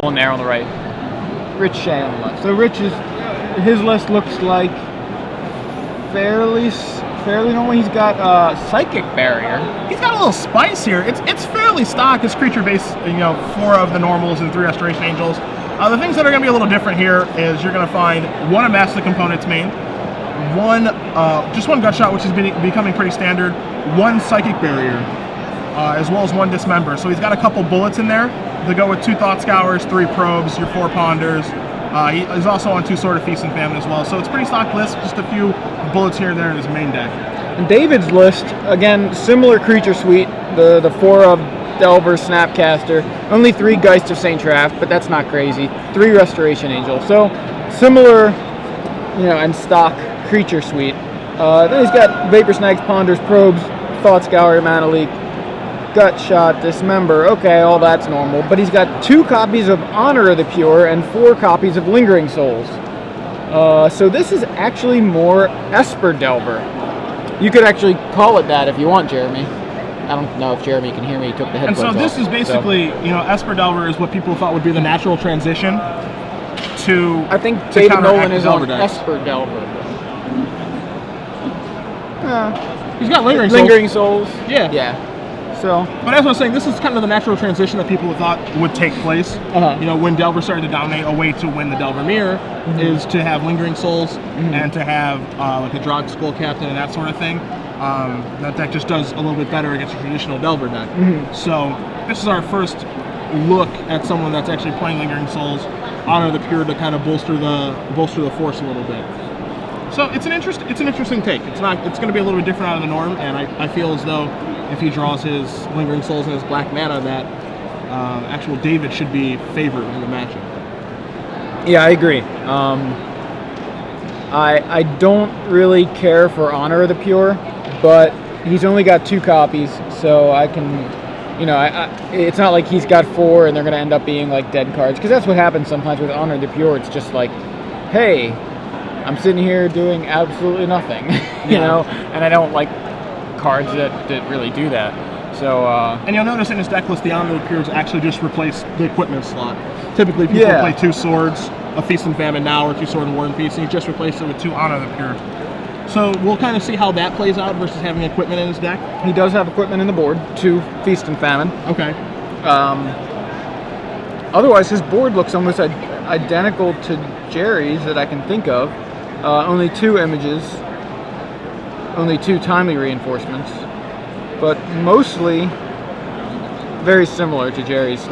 Nolan there on the right. Rich Shay on the left. So his list looks like fairly normal. He's got Psychic Barrier. He's got a little spice here. It's fairly stock. His creature base, 4 of the normals and 3 Restoration Angels. The things that are going to be a little different here is you're going to find 1 Amass the Components main, just 1 Gut Shot, which is becoming pretty standard, 1 Psychic Barrier, as well as 1 Dismember. So he's got a couple bullets in there to go with 2 Thought Scours, 3 Probes, your 4 Ponders. He's also on 2 Sword of Feast and Famine as well. So it's a pretty stock list, just a few bullets here and there in his main deck. And David's list, again, similar creature suite, the 4 of Delver, Snapcaster, only 3 Geist of St. Traft, but that's not crazy, 3 Restoration Angel. So similar, and stock creature suite. Then he's got Vapor Snags, Ponders, Probes, Thought Scour, Mana Leak, Gut Shot, Dismember. Okay, all that's normal. But he's got 2 copies of Honor of the Pure and 4 copies of Lingering Souls. So this is actually more Esper Delver. You could actually call it that if you want, Jeremy. I don't know if Jeremy can hear me. He took the headphones off. And so this is basically, Esper Delver is what people thought would be the natural transition to. I think David Nolan is on decks. Esper Delver. He's got Lingering Souls. Yeah. Yeah. So. But as I was saying, this is kind of the natural transition that people thought would take place. When Delver started to dominate, a way to win the Delver Mirror is to have Lingering Souls and to have like a Drog Skull Captain and that sort of thing. That deck just does a little bit better against a traditional Delver deck. So this is our first look at someone that's actually playing Lingering Souls, Honor the Pure to kind of bolster the force a little bit. So it's an interesting take. It's going to be a little bit different out of the norm, and I feel as though if he draws his Lingering Souls and his black mana, that actual David should be favored in the matchup. Yeah, I agree. I don't really care for Honor of the Pure, but he's only got 2 copies, so I can, it's not like he's got 4 and they're going to end up being like dead cards, because that's what happens sometimes with Honor of the Pure. It's just like, hey, I'm sitting here doing absolutely nothing, and I don't like cards that really do that. So, and you'll notice in his deck list, the Honor of the Pures actually just replace the equipment slot. Typically, people play 2 swords, a Feast and Famine now, or 2 Sword and War and Feast, and he just replaced it with 2 Honor of the Pure. So we'll kind of see how that plays out versus having equipment in his deck. He does have equipment in the board, 2 Feast and Famine. Okay. Otherwise, his board looks almost identical to Jerry's that I can think of. Only 2 images, only 2 timely reinforcements, but mostly very similar to Jerry's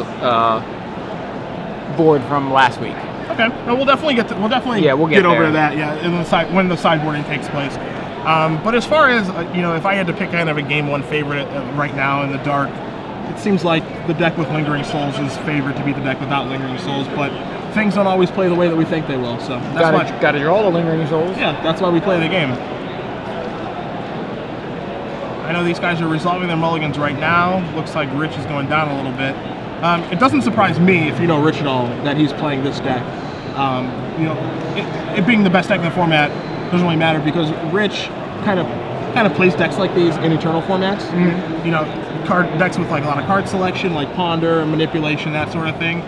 board from last week. Okay, no, we'll definitely get over that. Yeah, when the sideboarding takes place. But as far as if I had to pick kind of a game 1 favorite right now in the dark, it seems like the deck with Lingering Souls is favored to beat the deck without Lingering Souls. But things don't always play the way that we think they will. So that's why got to draw the Lingering Souls. Yeah, that's why we play the game. I know these guys are resolving their mulligans right now. Looks like Rich is going down a little bit. It doesn't surprise me, if you know Rich at all, that he's playing this deck. It being the best deck in the format doesn't really matter, because Rich kind of plays decks like these in Eternal formats. Card decks with like a lot of card selection, like Ponder, Manipulation, that sort of thing.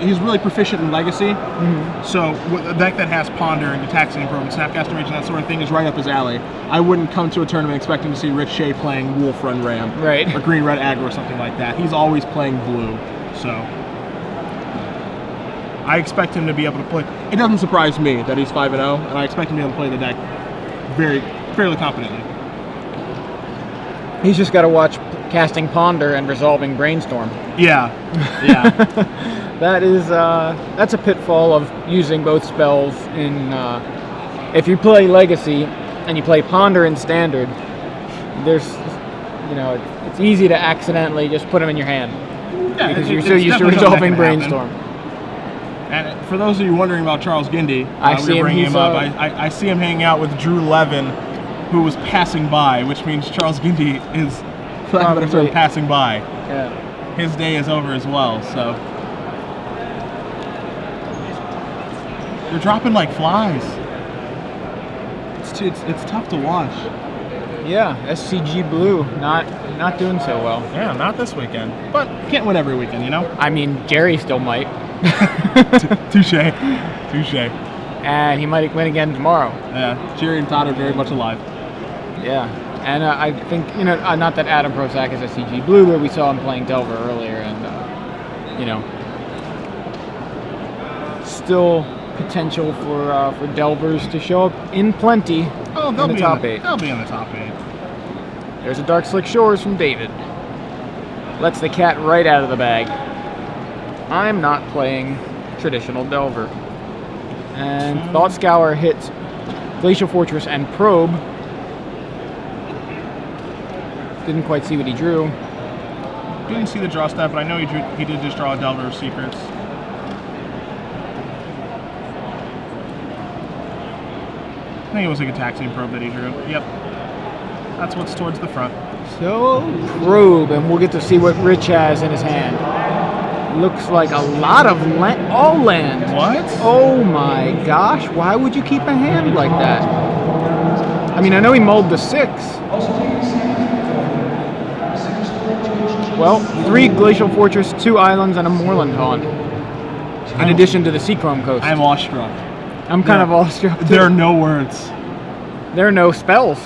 He's really proficient in Legacy. So a deck that has Ponder and Taxing Probe and Snapcaster Mage and that sort of thing is right up his alley. I wouldn't come to a tournament expecting to see Rich Shay playing Wolf Run Ram, right, or Green Red Aggro or something like that. He's always playing blue, so I expect him to be able to play. It doesn't surprise me that he's 5-0, and I expect him to be able to play the deck fairly competently. He's just got to watch casting Ponder and resolving Brainstorm. Yeah. That's a pitfall of using both spells in. If you play Legacy and you play Ponder in Standard, it's easy to accidentally just put them in your hand, because you're so used to resolving Brainstorm. And for those of you wondering about Charles Gindy, I see him hanging out with Drew Levin, who was passing by, which means Charles Gindy is passing by. Yeah. His day is over as well, so. They're dropping like flies. It's tough to watch. Yeah, SCG Blue, not not doing so well. Yeah, not this weekend. But can't win every weekend, you know? I mean, Jerry still might. Touche. Touche. And he might win again tomorrow. Yeah, Jerry and Todd are very much alive. Yeah. And I think, not that Adam Prosak is a CG Blue, but we saw him playing Delver earlier, and, still potential for Delvers to show up in plenty Oh, they'll in the be top 8. They'll be in the top 8. There's a Dark Slick Shores from David. Lets the cat right out of the bag. I'm not playing traditional Delver. And Thought Scour hits Glacial Fortress and Probe. Didn't quite see what he drew. Didn't see the draw step, but I know he did just draw a Delver of Secrets. I think it was like a Taxiing Probe that he drew. Yep. That's what's towards the front. So, Probe, and we'll get to see what Rich has in his hand. Looks like a lot of all land. What? Oh my gosh, why would you keep a hand like that? I mean, I know he mulled the 6. Well, 3 Glacial Fortress, 2 Islands, and a Moorland Haunt. In addition to the Seachrome Coast. I'm awestruck. I'm kind of awestruck too. There are no words. There are no spells.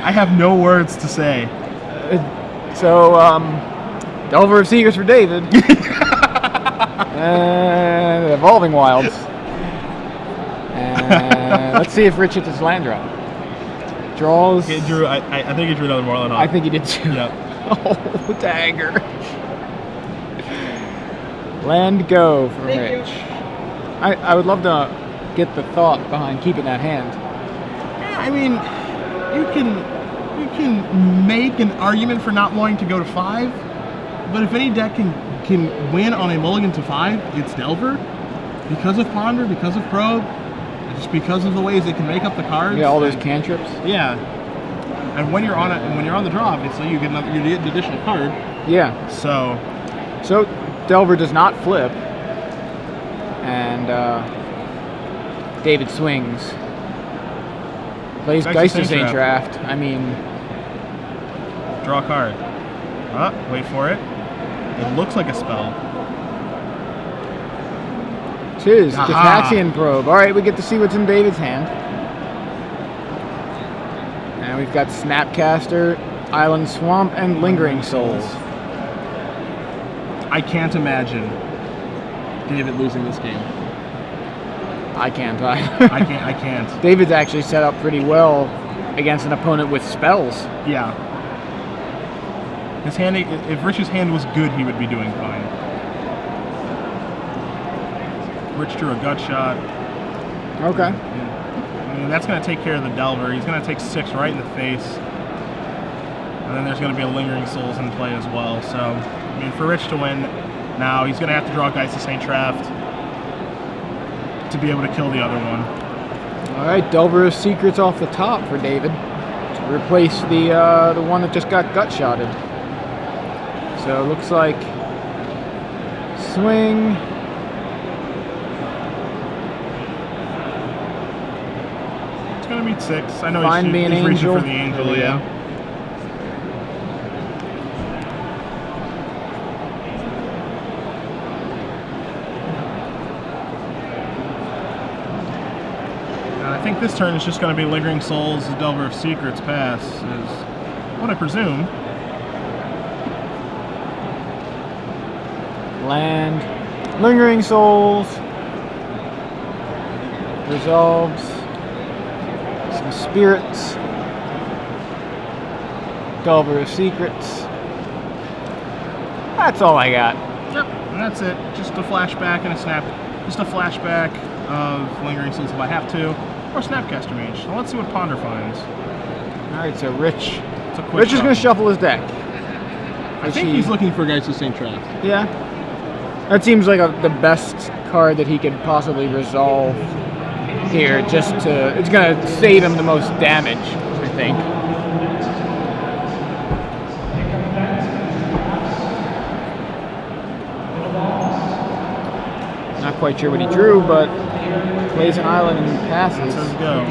I have no words to say. So, Delver of Secrets for David. And Evolving Wilds. And let's see if Rich hits his land drop. Draws. He drew. I think he drew another Moorland Haunt. I think he did too. Yep. Oh, dagger. Land go for Rich. I would love to get the thought behind keeping that hand. Yeah, I mean, you can make an argument for not wanting to go to 5, but if any deck can win on a mulligan to 5, it's Delver, because of Ponder, because of Probe, just because of the ways it can make up the cards. Yeah, all those cantrips. Yeah, and when you're on the draw, obviously you get an additional card. Yeah. So Delver does not flip, and David swings. Plays Geist of Saint Draft. I mean, draw a card. Wait for it. It looks like a spell. Tis Gataxian Probe. All right, we get to see what's in David's hand. And we've got Snapcaster, Island Swamp, and Lingering Souls. I can't imagine David losing this game. I can't. I can't. David's actually set up pretty well against an opponent with spells. Yeah. His hand, if Rich's hand was good, he would be doing fine. Rich drew a gut shot. Okay. I mean, that's going to take care of the Delver. He's going to take 6 right in the face. And then there's going to be a Lingering Souls in play as well. So, I mean, for Rich to win now, he's going to have to draw Geist of Saint Draft to be able to kill the other one. All right, Delver of Secrets off the top for David to replace the one that just got gut shotted. So it looks like swing. It's going to be 6. I know Find me an he's reaching angel. for the angel, yeah. I think this turn is just going to be Lingering Souls, the Delver of Secrets pass, is what I presume. Land, Lingering Souls, resolves, some spirits, Delver of Secrets. That's all I got. Yep, and that's it. Just a flashback and a snap. Just a flashback of Lingering Souls if I have to, or Snapcaster Mage. So let's see what Ponder finds. All right, so Rich is going to shuffle his deck. I think he's looking for Geist of Saint Draft. Yeah. That seems like the best card that he could possibly resolve here. It's going to save him the most damage, I think. Not quite sure what he drew, but plays an island and passes. Let's go.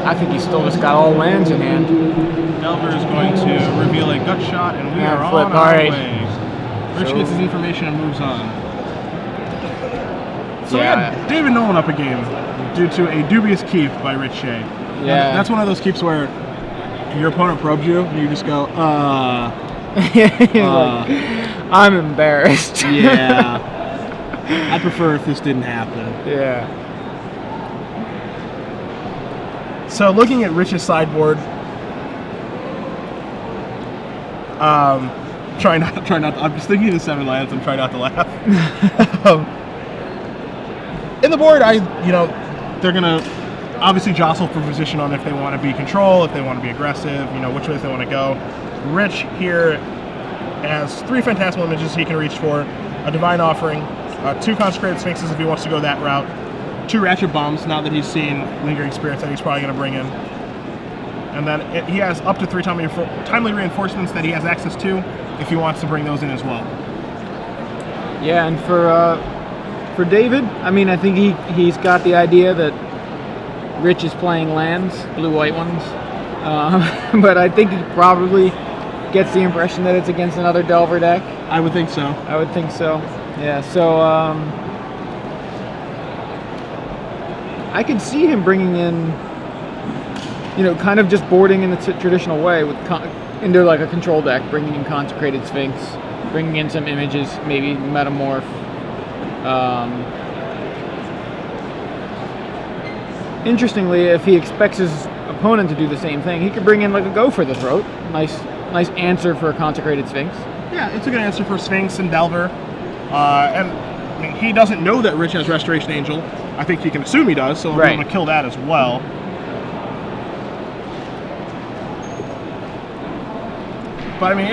I think he's still just got all lands in hand. Delver is going to reveal a gut shot, and we are flip. on All our right. way. Rich gets his information and moves on. So we Yeah. had David Nolan up a game due to a dubious keep by Rich Shay. Yeah. That's one of those keeps where your opponent probes you, and you just go, Like, I'm embarrassed. yeah. I'd prefer if this didn't happen. Yeah. So looking at Rich's sideboard, try not. I'm just thinking of the 7 lands and try not to laugh. In the board, they're gonna obviously jostle for position on if they want to be control, if they want to be aggressive, which ways they want to go. Rich here has 3 Phantasmal Images he can reach for, a Divine Offering, 2 Consecrated Sphinxes if he wants to go that route, 2 Ratchet Bombs now that he's seen Lingering Spirits that he's probably going to bring in. And then he has up to 3 timely reinforcements that he has access to if he wants to bring those in as well. Yeah, and for David, I mean, I think he's got the idea that Rich is playing lands, blue-white ones, but I think he probably gets the impression that it's against another Delver deck. I would think so. I would think so. Yeah, so I could see him bringing in, kind of just boarding in the traditional way into like a control deck, bringing in Consecrated Sphinx, bringing in some images, maybe Metamorph. Interestingly, if he expects his opponent to do the same thing, he could bring in like a Go for the Throat. Nice answer for a Consecrated Sphinx. Yeah, it's a good answer for Sphinx and Delver. And I mean, he doesn't know that Rich has Restoration Angel. I think he can assume he does, so we'll be able to kill that as well. But I mean,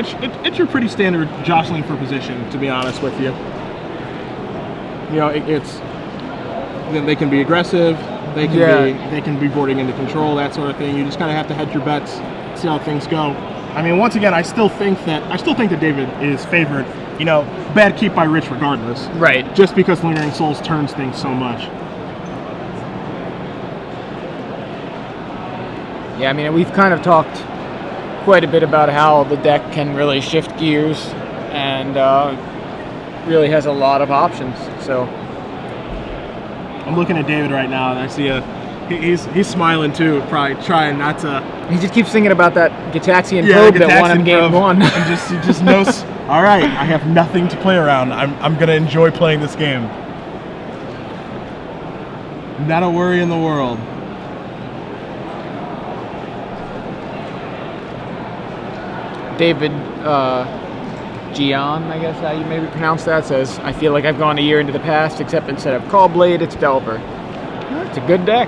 it's your pretty standard jostling for position, to be honest with you. They can be aggressive. They can be boarding into control, that sort of thing. You just kind of have to hedge your bets, see how things go. I mean, once again, I still think that David is favored. Bad keep by Rich regardless. Right. Just because Lingering Souls turns things so much. Yeah, I mean, we've kind of talked quite a bit about how the deck can really shift gears and really has a lot of options. So I'm looking at David right now, and I see he's smiling too, probably trying not to. He just keeps thinking about that Gitaxian probe that won him game 1. And he just knows, all right, I have nothing to play around. I'm going to enjoy playing this game. Not a worry in the world. David Gian, I guess how you maybe pronounce that, says, I feel like I've gone a year into the past, except instead of Callblade, it's Delver. It's a good deck.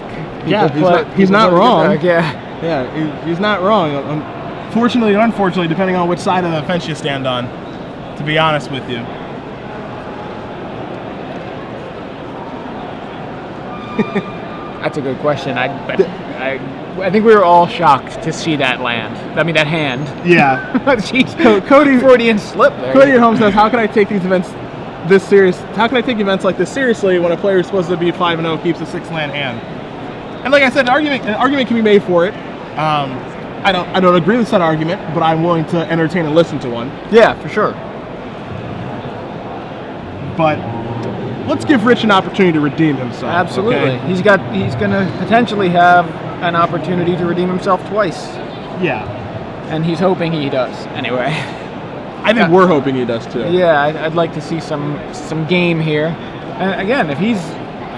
He's not wrong. Yeah, he's not wrong. Fortunately or unfortunately, depending on which side of the fence you stand on, to be honest with you. That's a good question. I think we were all shocked to see that land. I mean, that hand. Yeah. Jeez, Cody Freudian slip there. Cody at home says, how can I take these events this serious? How can I take events like this seriously when a player is supposed to be 5-0 keeps a 6-land hand? And like I said, an argument can be made for it. I don't agree with that argument, but I'm willing to entertain and listen to one. Yeah, for sure. But let's give Rich an opportunity to redeem himself. Absolutely. Okay? He's going to potentially have an opportunity to redeem himself twice. Yeah. And he's hoping he does, anyway. I think we're hoping he does too. Yeah, I'd like to see some game here. And again, if he's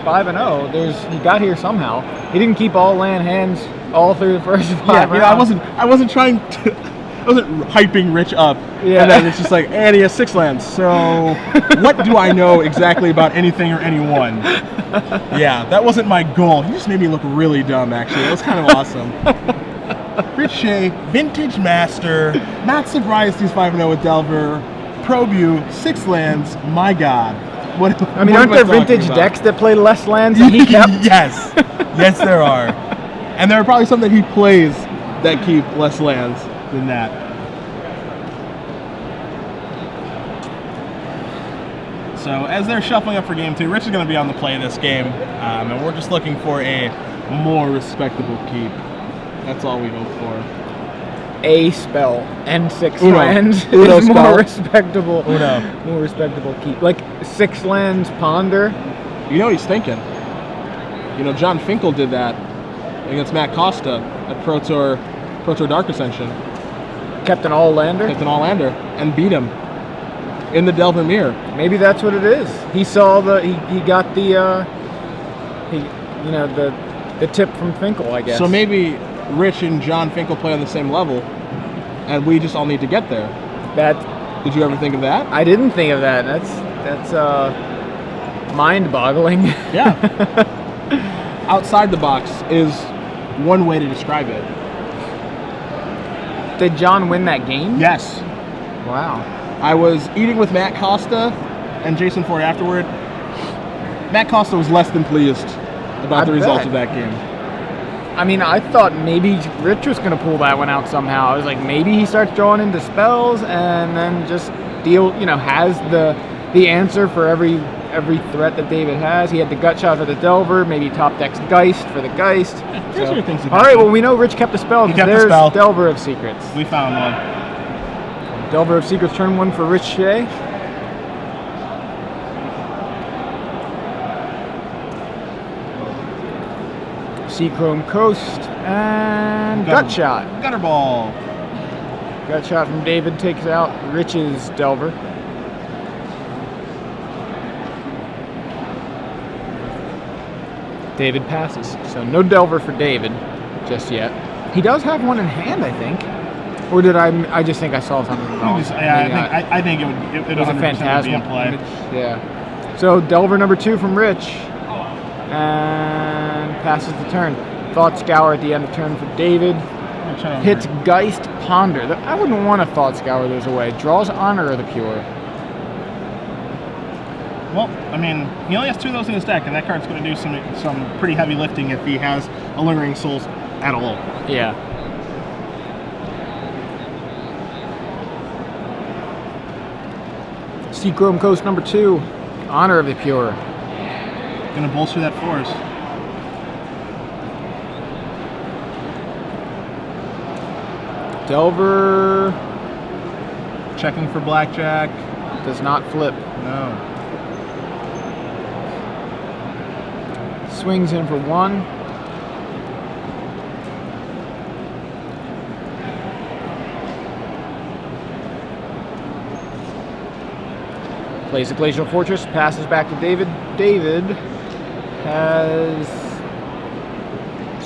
5-0, he got here somehow. He didn't keep all land hands all through the first 5 rounds. I wasn't trying to. I wasn't hyping Rich up. Yeah. And then it's just like, and he has 6 lands. So what do I know exactly about anything or anyone? Yeah, that wasn't my goal. He just made me look really dumb, actually. That was kind of awesome. Rich Shay, Vintage Master, not surprised he's 5-0 with Delver. Probe you, 6 lands, my god. What I mean, aren't there vintage decks that play less lands than he kept? Yes. Yes, there are. And there are probably some that he plays that keep less lands than that. So as they're shuffling up for game 2, Rich is going to be on the play of this game, and we're just looking for a more respectable keep. That's all we hope for. A spell and 6 Uno. lands Uno is spell. more respectable. Uno. More respectable keep. Like 6 lands ponder. You know what he's thinking. You know, John Finkel did that against Matt Costa at Pro Tour Dark Ascension. Kept an all-lander. Kept an all-lander and beat him in the Delver Mirror. Maybe that's what it is. He saw he got the the tip from Finkel, I guess. So maybe Rich and John Finkel play on the same level, and we just all need to get there. Did you ever think of that? I didn't think of that. That's mind-boggling. Yeah. Outside the box is one way to describe it. Did John win that game? Yes. Wow. I was eating with Matt Costa and Jason Ford afterward. Matt Costa was less than pleased about the results of that game. I mean, I thought maybe Rich was going to pull that one out somehow. I was like, maybe he starts drawing into spells and then just has the answer for every threat that David has. He had the gut shot for the Delver, maybe top decks Geist for the Geist. Those are things all right, well, we know Rich kept the spell. He kept There's the spell. Delver of Secrets. We found one. Delver of Secrets, turn 1 for Rich Shay. Seachrome Coast and Gut Shot. Gutter Ball. Gut Shot from David takes out Rich's Delver. David passes. So no Delver for David just yet. He does have one in hand, I think. Or did I just think I saw something wrong? I think it was a 100% phantasmal be in play. image. Yeah. So Delver number 2 from Rich. And passes the turn. Thought Scour at the end of turn for David. Hits Geist Ponder. I wouldn't want to Thought Scour those away. Draws Honor of the Pure. Well, I mean, he only has 2 of those in his deck, and that card's going to do some pretty heavy lifting if he has a Lingering Souls at all. Yeah. Seachrome Coast number 2. Honor of the Pure. Going to bolster that force. Delver Checking for blackjack. does not flip. No. Swings in for 1. Plays the Glacial Fortress, passes back to David. David has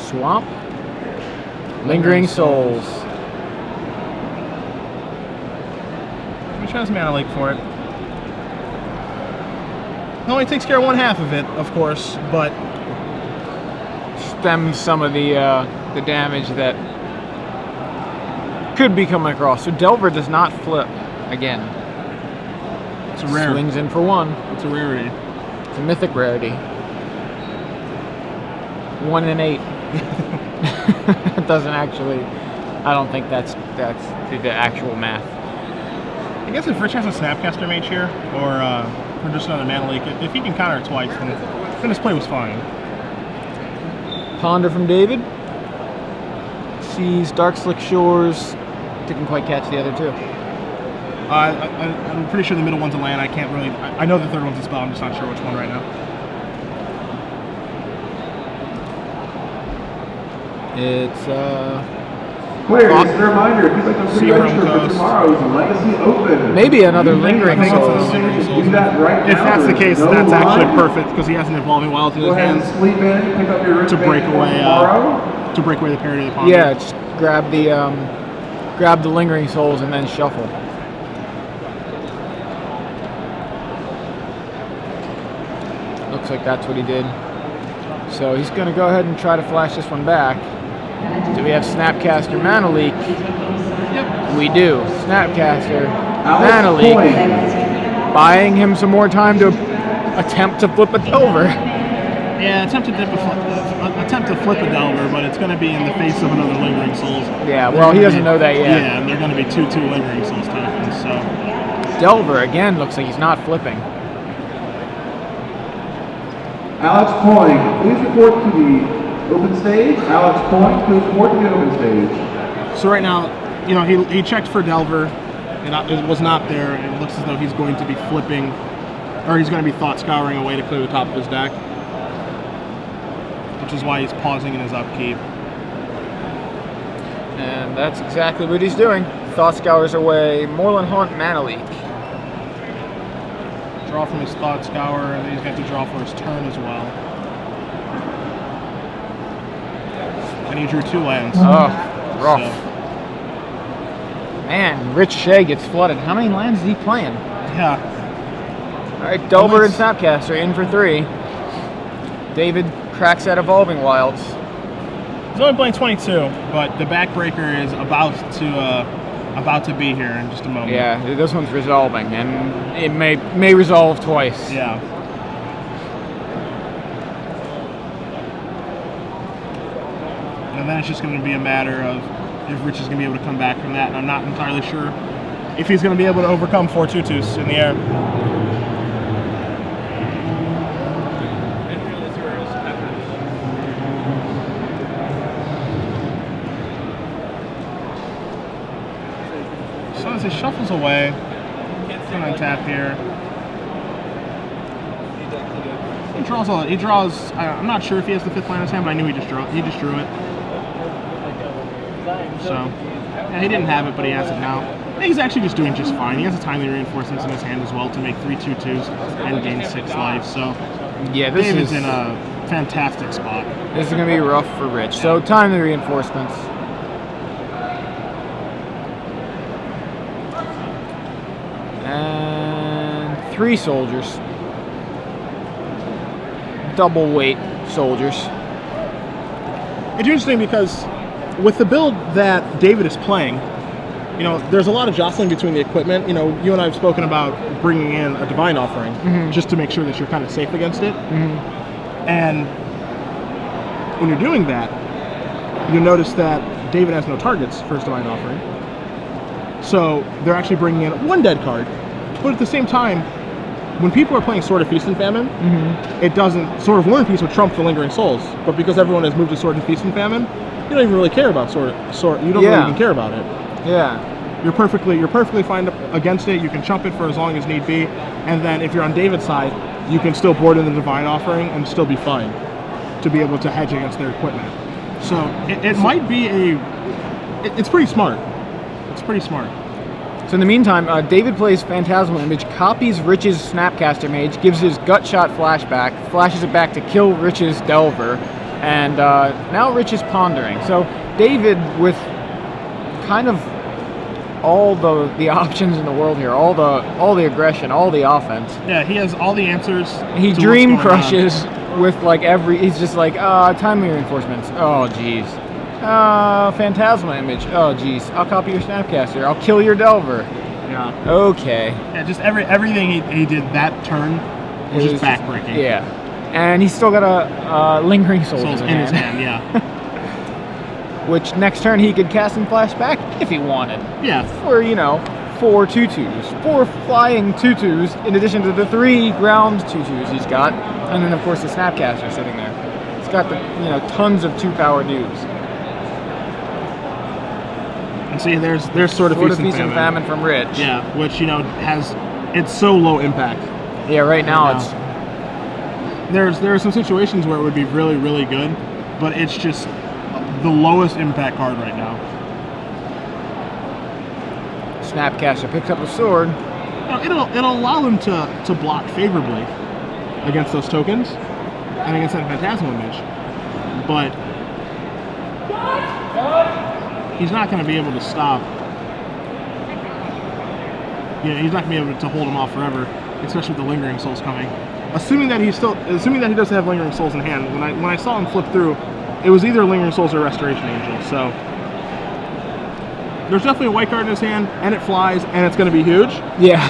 Swamp, Lingering Souls. Which has Mana Lake for it. It only takes care of 1/2 of it, of course, but Stems some of the damage that could be coming across. So Delver does not flip again. it's a rare. Swings in for 1. It's a rarity. It's a mythic rarity. 1 in 8. It doesn't actually. I don't think that's the actual math. I guess if Rich has a Snapcaster Mage here, or just another Mana Leak, if he can counter it twice, then his play was fine. Ponder from David. Sees Dark Slick Shores. Didn't quite catch the other 2. I'm pretty sure the middle one's a land. I can't really. I know the third one's a spell. I'm just not sure which one right now. It's Players, just a reminder, if you'd like to pre-register for tomorrow's Legacy Open. maybe another Lingering I think it's Souls. a Lingering Souls. Do that right If now. that's the There's case, no that's actually line. perfect because he has an Evolving Wilds in Go his ahead and hands sleep in, pick up your to break away tomorrow. to break away the parity of the Ponder. Yeah, just grab the Lingering Souls and then shuffle. Looks like that's what he did. So he's going to go ahead and try to flash this one back. Do we have Snapcaster Mana Leak? Yep. We do. Snapcaster Mana Leak. Buying him some more time to attempt to flip a Delver. Yeah, attempt to flip a Delver, but it's going to be in the face of another Lingering Souls. Yeah, well, he doesn't know that yet. Yeah, and they're going to be 2/2 Lingering Souls tokens. So Delver, again, looks like he's not flipping. Alex Point, please report to the open stage. Alex Point, please report to the open stage. So right now, you know, he checked for Delver, and it was not there. And it looks as though he's going to be flipping, or he's going to be thought scouring away to clear the top of his deck, which is why he's pausing in his upkeep. And that's exactly what he's doing. Thought scours away Moreland Haunt Mana Leak. Draw from his Thought Scour, and then he's got to draw for his turn as well. And he drew 2 lands. Oh, rough. So, man, Rich Shay gets flooded. How many lands is he playing? yeah. All right, Delver and Snapcaster in for 3. David cracks at Evolving Wilds. He's only playing 22, but the backbreaker is about to be here in just a moment. Yeah, this one's resolving, and it may resolve twice. Yeah. And then it's just going to be a matter of if Rich is going to be able to come back from that, and I'm not entirely sure if he's going to be able to overcome 4 2/2s in the air. So as he shuffles away, he's going to untap here. He draws. I'm not sure if he has the 5th land in his hand, but I knew he just drew it. So, yeah, he didn't have it, but he has it now. I think he's actually just doing just fine. He has the timely reinforcements in his hand as well to make 3 2/2s and gain 6 life. So, yeah, this David's is in a fantastic spot. This is going to be rough for Rich. So, timely reinforcements. And 3 soldiers. Double weight soldiers. It's interesting because with the build that David is playing, you know, there's a lot of jostling between the equipment. You know, you and I have spoken about bringing in a Divine Offering just to make sure that you're kind of safe against it. And when you're doing that, you notice that David has no targets for his Divine Offering. So they're actually bringing in 1 dead card. But at the same time, when people are playing Sword of Feast and Famine, it doesn't. Sword of War and Peace would trump the Lingering Souls. But because everyone has moved to Sword and Feast and Famine, you don't even really care about Sword. You don't really even care about it. Yeah. You're perfectly fine against it. You can chump it for as long as need be, and then if you're on David's side, you can still board in the Divine Offering and still be fine to be able to hedge against their equipment. So it might be it's pretty smart. It's pretty smart. So in the meantime, David plays Phantasmal Image, copies Rich's Snapcaster Mage, gives his Gutshot flashback, flashes it back to kill Rich's Delver, and now Rich is pondering. So David, with kind of all the options in the world here, all the aggression, all the offense. Yeah, he has all the answers. He dream crushes with like he's just like, timely reinforcements. Oh geez. Phantasmal Image. Oh geez. I'll copy your Snapcaster. I'll kill your Delver. Yeah. Okay. Yeah, just everything he did that turn was just backbreaking. Yeah. And he's still got a Lingering Souls in his hand. Yeah. Which next turn he could cast and flash back if he wanted. Yeah. For, 4 2/2s. 4 flying 2/2s in addition to the 3 ground 2/2s he's got. And then of course the Snapcaster sitting there. He's got the tons of 2-power dudes. And see, there's Sword of Feast and Famine from Rich. Yeah, which it's so low impact. Yeah, right now it's. There are some situations where it would be really, really good, but it's just the lowest impact card right now. Snapcaster picks up the sword. It'll allow him to block favorably against those tokens and against that Phantasmal Image, but he's not going to be able to stop. He's not going to be able to hold him off forever, especially with the Lingering Souls coming. Assuming that he doesn't have Lingering Souls in hand. When I saw him flip through, it was either Lingering Souls or Restoration Angel. So there's definitely a white card in his hand, and it flies, and it's going to be huge. Yeah.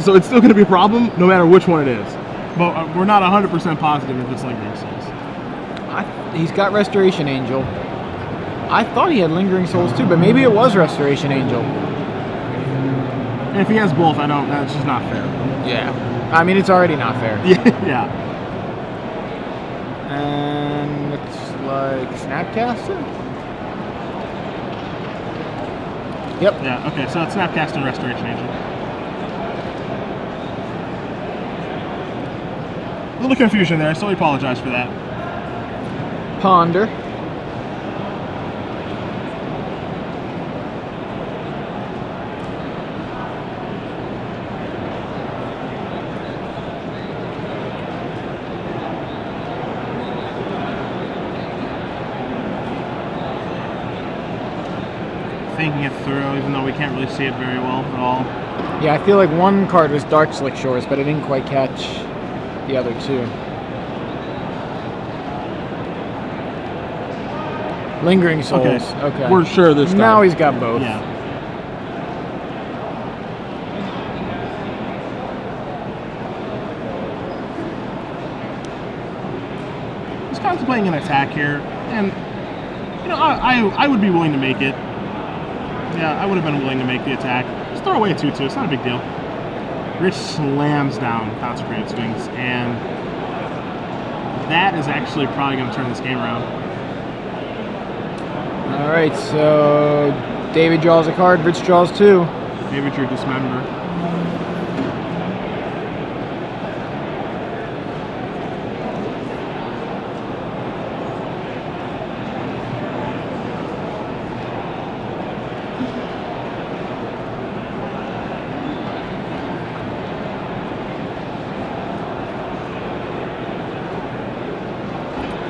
So it's still going to be a problem, no matter which one it is. But we're not 100% positive if it's Lingering Souls. He's got Restoration Angel. I thought he had Lingering Souls too, but maybe it was Restoration Angel. And if he has both, that's just not fair. Yeah. I mean, it's already not fair. Yeah. And looks like Snapcaster? Yep. Yeah, okay, so it's Snapcaster and Restoration Angel. A little confusion there, so we apologize for that. Ponder. Thinking it through, even though we can't really see it very well at all. Yeah, I feel like one card was Dark Slick Shores, but I didn't quite catch the other two. Lingering Souls. Okay. We're sure this time. Now he's got both. Yeah. He's contemplating an attack here, and you know, I would be willing to make it. Yeah, I would have been willing to make the attack. Just throw away a 2/2. It's not a big deal. Rich slams down Consecrated Sphinx, and that is actually probably going to turn this game around. All right, so David draws a card, Rich draws two. David, your Dismember.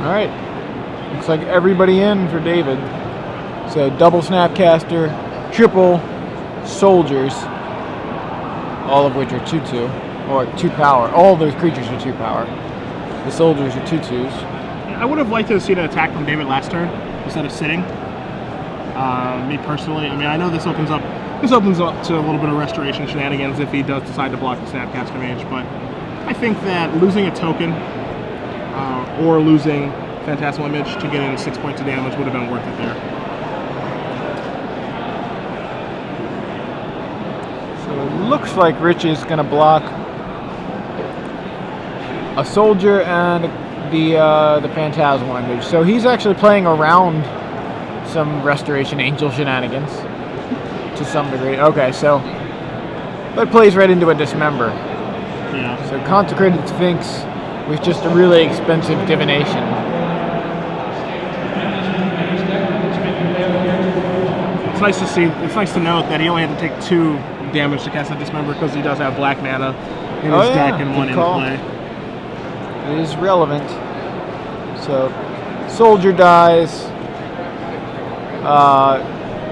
All right, looks like everybody in for David. So double Snapcaster, triple Soldiers, all of which are 2/2, or 2 power. All of those creatures are 2 power. The Soldiers are 2/2s. I would have liked to have seen an attack from David last turn instead of sitting. Me personally, I mean, I know this opens up to a little bit of restoration shenanigans if he does decide to block the Snapcaster Mage, but I think that losing a token or losing Phantasmal Image to get in 6 points of damage would have been worth it there. So it looks like Rich is going to block a Soldier and the Phantasmal Image. So he's actually playing around some Restoration Angel shenanigans to some degree. Okay, so that plays right into a Dismember. Yeah. So Consecrated Sphinx with just a really expensive divination. It's nice to see. It's nice to note that he only had to take 2 damage to cast that Dismember because he does have black mana in his deck and 1 in play. It is relevant. So Soldier dies.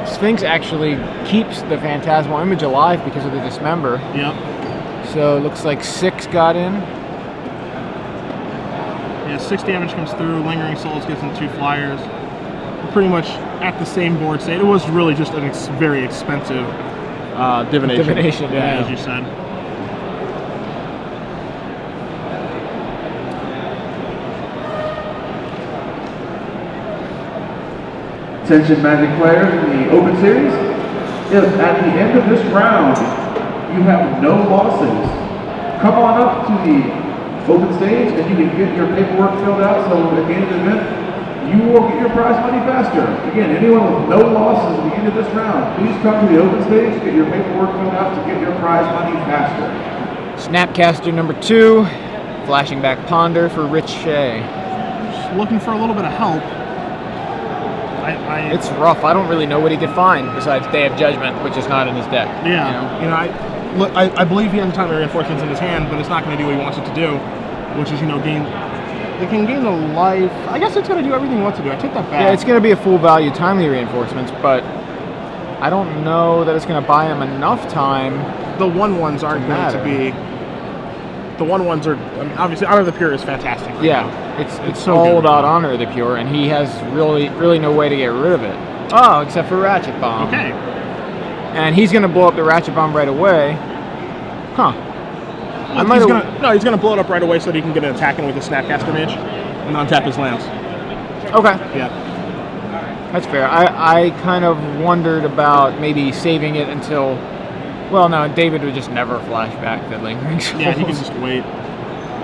Sphinx actually keeps the Phantasmal Image alive because of the Dismember. Yep. So it looks like 6 got in. Yeah, 6 damage comes through. Lingering Souls gives him 2 flyers. We're pretty much at the same board state. It was really just a very expensive divination. Divination, yeah. As you said. Attention Magic players in the Open Series, if at the end of this round you have no losses, come on up to the Open Stage and you can get your paperwork filled out, so at the end of the event you will get your prize money faster. Again, anyone with no losses at the end of this round, please come to the Open Stage, get your paperwork filled out to get your prize money faster. Snapcaster number 2, flashing back Ponder for Rich Shay. Just looking for a little bit of help. It's rough. I don't really know what he could find besides Day of Judgment, which is not in his deck. Yeah, I believe he has a ton of reinforcements in his hand, but it's not going to do what he wants it to do, which is, gain. It can gain a life. I guess it's going to do everything he wants to do. I take that back. Yeah, it's going to be a full value timely reinforcements, but I don't know that it's going to buy him enough time. The 1/1s aren't going to be. The 1/1s are, I mean, obviously Honor of the Pure is fantastic. Right yeah, now. it's so all good. about Honor of the Pure, and he has really no way to get rid of it. Oh, except for Ratchet Bomb. Okay. And he's going to blow up the Ratchet Bomb right away. Huh. Well, he's gonna blow it up right away so that he can get an attack in with a Snapcaster Mage and untap his lands. Okay. Yeah. That's fair. I kind of wondered about maybe saving it until. Well, no, David would just never flash back the Lingering Souls. Yeah, he can just wait.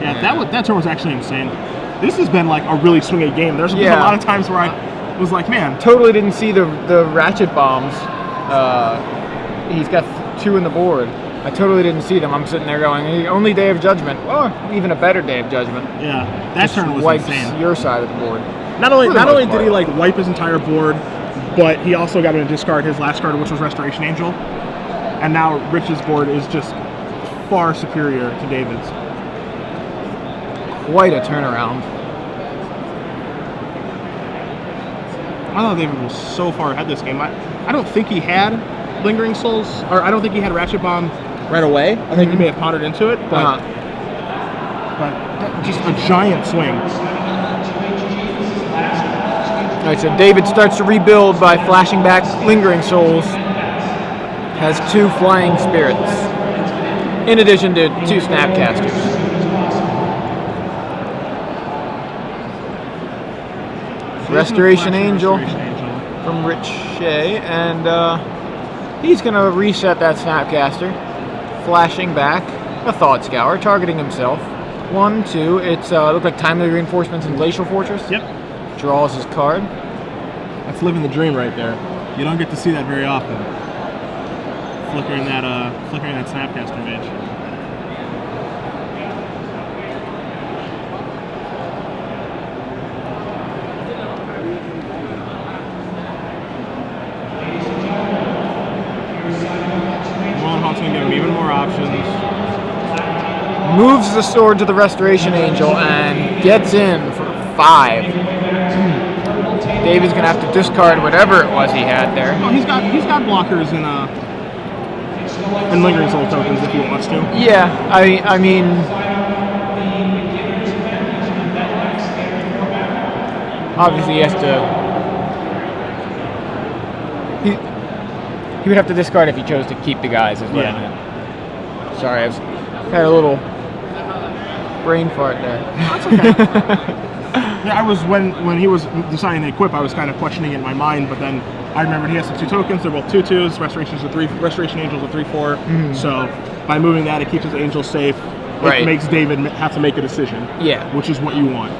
Yeah, that turn was actually insane. this has been like a really swingy game. There's been a lot of times where I was like, man, totally didn't see the ratchet bombs. He's got 2 in the board. I totally didn't see them. I'm sitting there going, only Day of Judgment. Or even a better Day of Judgment. Yeah, that turn was wipes insane. your side of the board. Not only did he like wipe his entire board, but he also got him to discard his last card, which was Restoration Angel. And now Rich's board is just far superior to David's. Quite a turnaround. I thought David was so far ahead this game. I don't think he had Lingering Souls, or I don't think he had Ratchet Bomb right away. I think he may have pondered into it, but just a giant swing. All right, so David starts to rebuild by flashing back Lingering Souls. Has 2 Flying Spirits, in addition to 2 Snapcasters. Restoration Angel from Rich Shay, and he's going to reset that Snapcaster, flashing back a Thought Scour, targeting himself. 1, 2, it's look like Timely Reinforcements and Glacial Fortress. Yep. Draws his card. That's living the dream right there. You don't get to see that very often. Flickering that Snapcaster mage. Nolan's gonna give him even more options. Moves the sword to the Restoration Angel and gets in for 5. David's gonna have to discard whatever it was he had there. Oh, he's got blockers and Lingering Soul tokens if he wants to. Yeah, I mean, obviously he has to. He would have to discard if he chose to keep the guys. Is what I meant. Sorry, I had a little brain fart there. That's okay. Yeah, I was when he was deciding to equip, I was kind of questioning it in my mind, but then I remembered he has the 2 tokens. They're both 2/2s. Restoration Angel's a 3/4. So by moving that, it keeps his angels safe. It makes David have to make a decision. Yeah, which is what you want.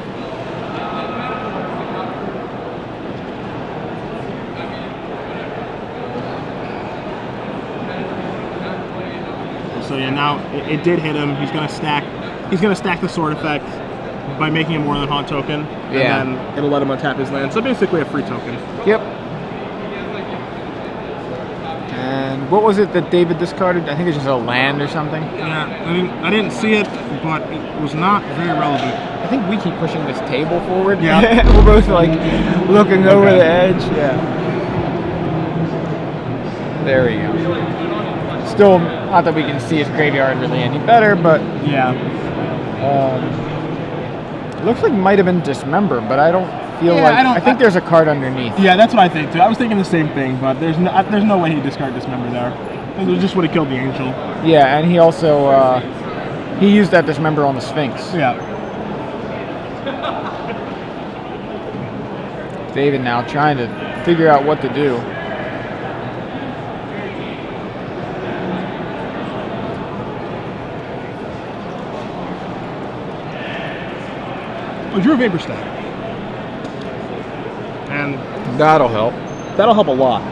So yeah, now it did hit him. He's gonna stack the sword effect by making a more than haunt token, and then it'll let him untap his land. So basically a free token. Yep. And what was it that David discarded? I think it's just a land or something. Yeah, I didn't see it, but it was not very relevant. I think we keep pushing this table forward. Yeah. We're both like looking over the edge. Yeah. There we go. Still, not that we can see his graveyard really any better, but yeah. Looks like it might have been Dismember, but I don't feel like. I think there's a card underneath. Yeah, that's what I think too. I was thinking the same thing, but there's no way he'd discard Dismember there. It just would have killed the angel. Yeah, and he also he used that Dismember on the Sphinx. Yeah. David now trying to figure out what to do. I drew a Vapor Stack. And That'll help. that'll help a lot.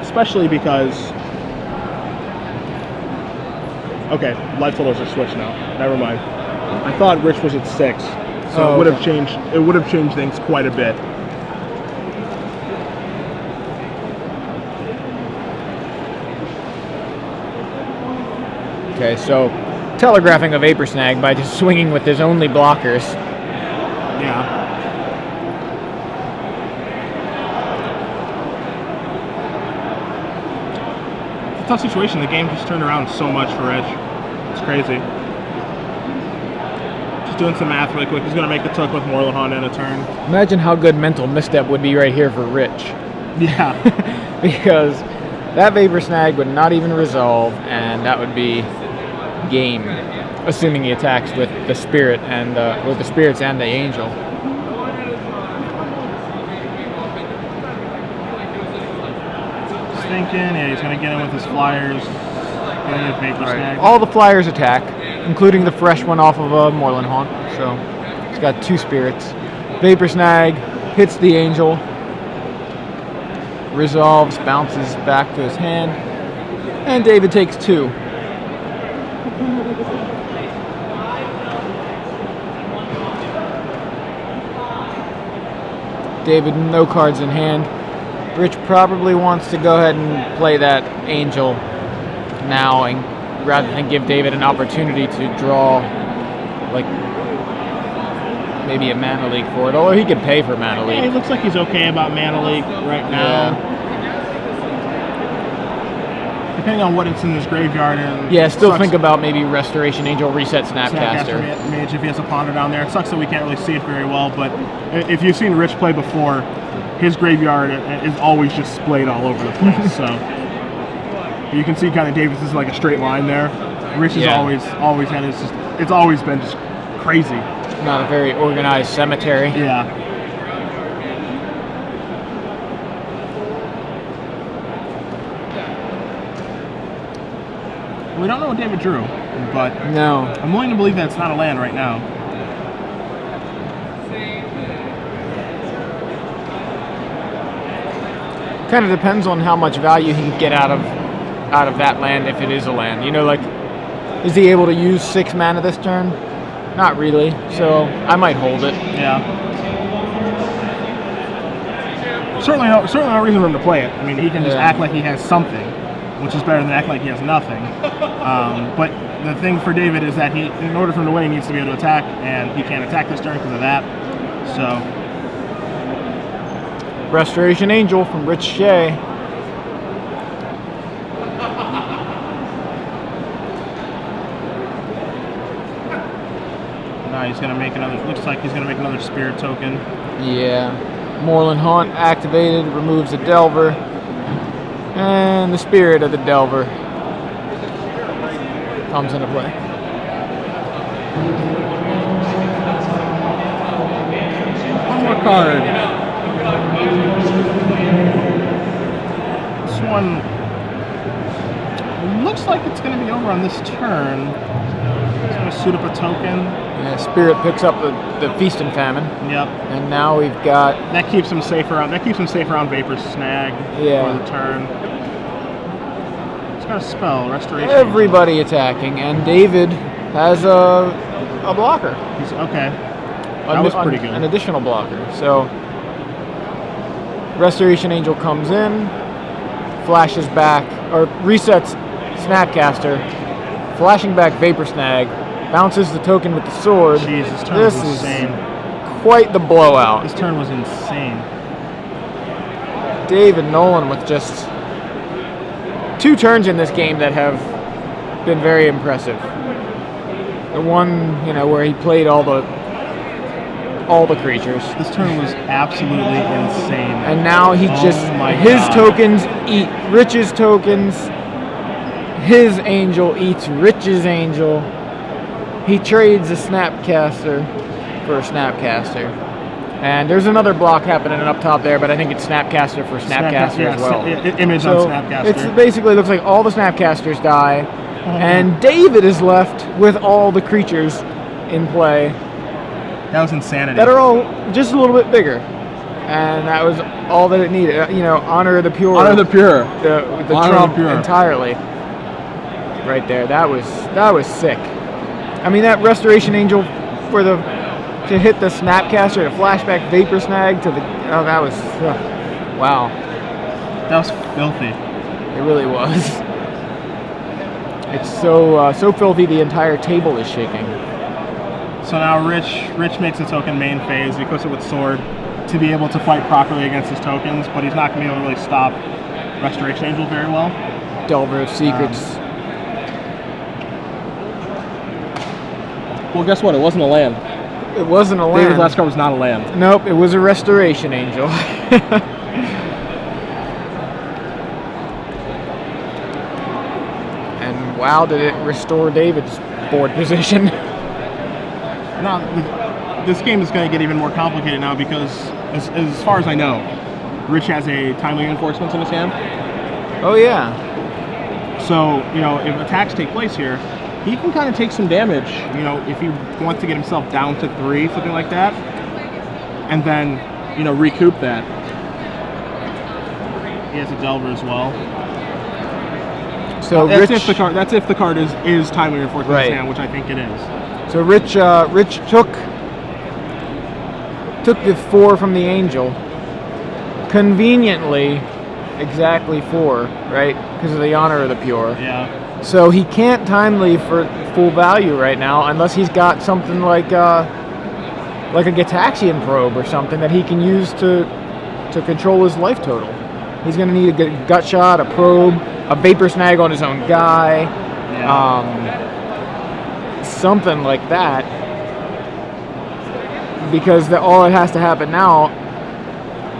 Especially because... Okay, life totals are switched now. Never mind. I thought Rich was at 6, so it would have changed. It would have changed things quite a bit. Okay, so telegraphing a Vapor Snag by just swinging with his only blockers. Yeah. It's a tough situation. The game just turned around so much for Rich. It's crazy. Just doing some math really quick. He's going to make the took with Morlahon in a turn. Imagine how good mental misstep would be right here for Rich. Yeah. Because that Vapor Snag would not even resolve, and that would be game, assuming he attacks with the spirit and with the spirits and the angel. Just thinking, yeah, he's gonna get in with his flyers, getting his Vapor Snag. All the flyers attack. including the fresh one off of a Moreland Haunt. So he's got 2 spirits. Vapor Snag hits the Angel, resolves, bounces back to his hand, and David takes 2. David, no cards in hand. Rich probably wants to go ahead and play that Angel now, and rather than give David an opportunity to draw, like, maybe a Mana Leak for it, although he could pay for Mana Leak. Yeah, he looks like he's okay about Mana Leak right now. Yeah. Depending on what it's in his graveyard. And Yeah, still think about maybe Restoration Angel, reset Snapcaster. Mage if he has a Ponder down there. It sucks that we can't really see it very well, but if you've seen Rich play before, his graveyard is always just splayed all over the place. So you can see kind of Davis is like a straight line there. Rich has always had it's always been just crazy. Not a very organized cemetery. Yeah. We don't know what David drew, but No. I'm willing to believe that it's not a land right now. Kind of depends on how much value he can get out of that land if it is a land. You know, like, is he able to use 6 mana this turn? Not really, so I might hold it. Yeah. Certainly no reason for him to play it. I mean, he can just act like he has something, which is better than act like he has nothing. But the thing for David is that in order for him to win, he needs to be able to attack, and he can't attack this turn because of that. So. Restoration Angel from Rich Shay. Now he's gonna make another. Looks like he's gonna make another Spirit token. Yeah. Moreland Haunt activated, removes a Delver, and the Spirit of the Delver comes into play. One more card. This one looks like it's going to be over on this turn. He's going to suit up a token. Yeah, Spirit picks up the Feast and Famine. Yep. And now we've got... That keeps him safe around. That keeps him safe around Vapor Snag for the turn. He's got a spell, Restoration. Everybody attacking, and David has a blocker. He's okay. That was pretty good. An additional blocker. So Restoration Angel comes in, flashes back, or resets Snapcaster, flashing back Vapor Snag, bounces the token with the sword. Jeez, this turn was insane. Quite the blowout. This turn was insane. David Nolan with just 2 turns in this game that have been very impressive. The one, where he played all the creatures. This turn was absolutely insane. And now he his tokens eat Rich's tokens. His angel eats Rich's angel. He trades a Snapcaster for a Snapcaster. And there's another block happening up top there, but I think it's Snapcaster for Snapcaster as well. Image on Snapcaster. It basically looks like all the Snapcasters die, and David is left with all the creatures in play. That was insanity. That are all just a little bit bigger. And that was all that it needed. Honor the Pure. Honor the Pure. The trump entirely. Right there. That was sick. I mean, that Restoration Angel to hit the Snapcaster, to flashback Vapor Snag to the... Oh, that was... wow. That was filthy. It really was. It's so filthy the entire table is shaking. So now Rich makes a token main phase. He equips it with Sword to be able to fight properly against his tokens, but he's not going to be able to really stop Restoration Angel very well. Delver of Secrets. Well, guess what? It wasn't a land. It wasn't a land. David's last card was not a land. Nope, it was a Restoration Angel. And wow, did it restore David's board position. Now, this game is going to get even more complicated now because, as far as I know, Rich has a Timely Reinforcements in his hand. Oh, yeah. So, if attacks take place here, he can kind of take some damage, you know, if he wants to get himself down to 3, something like that, and then, you know, recoup that. He has a Delver as well. So that's Rich, if the card is timely reinforced in his hand, which I think it is. So Rich took the 4 from the Angel. Conveniently, exactly 4, right? Because of the Honor of the Pure. Yeah. So he can't timely for full value right now unless he's got something like a Gitaxian Probe or something that he can use to control his life total. He's going to need a gut shot, a probe, a vapor snag on his own guy, something like that. Because all it has to happen now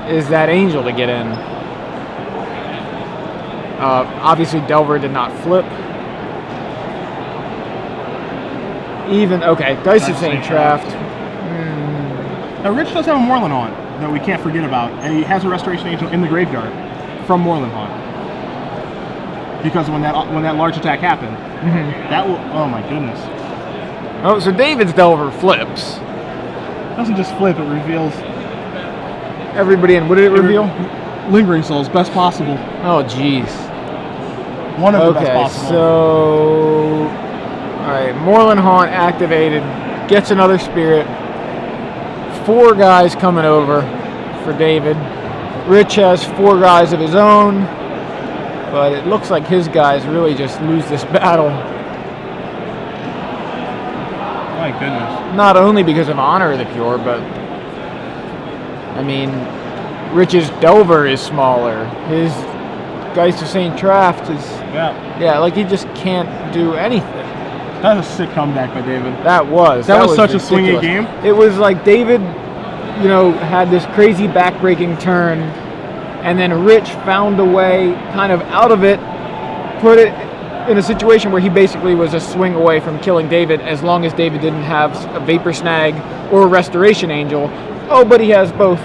is that Angel to get in. Obviously, Delver did not flip. Geist of St. Traft. Now, Rich does have a Moreland Haunt that we can't forget about, and he has a Restoration Angel in the graveyard from Moreland Haunt. Because when that large attack happened, that will. Oh my goodness. Oh, so David's Delver flips. It doesn't just flip; it reveals everybody in. What did it reveal? Lingering Souls, best possible. Oh, jeez. One of the best possible. So, all right, Moreland Haunt activated, gets another Spirit. 4 guys coming over for David. Rich has 4 guys of his own, but it looks like his guys really just lose this battle. My goodness. Not only because of Honor of the Pure, but I mean, Rich's Delver is smaller. His Geist of St. Traft is like he just can't do anything. That was a sick comeback by David. That was such ridiculous. a swinging game. It was like David, had this crazy backbreaking turn, and then Rich found a way kind of out of it, put it in a situation where he basically was a swing away from killing David as long as David didn't have a Vapor Snag or a Restoration Angel. Oh, but he has both.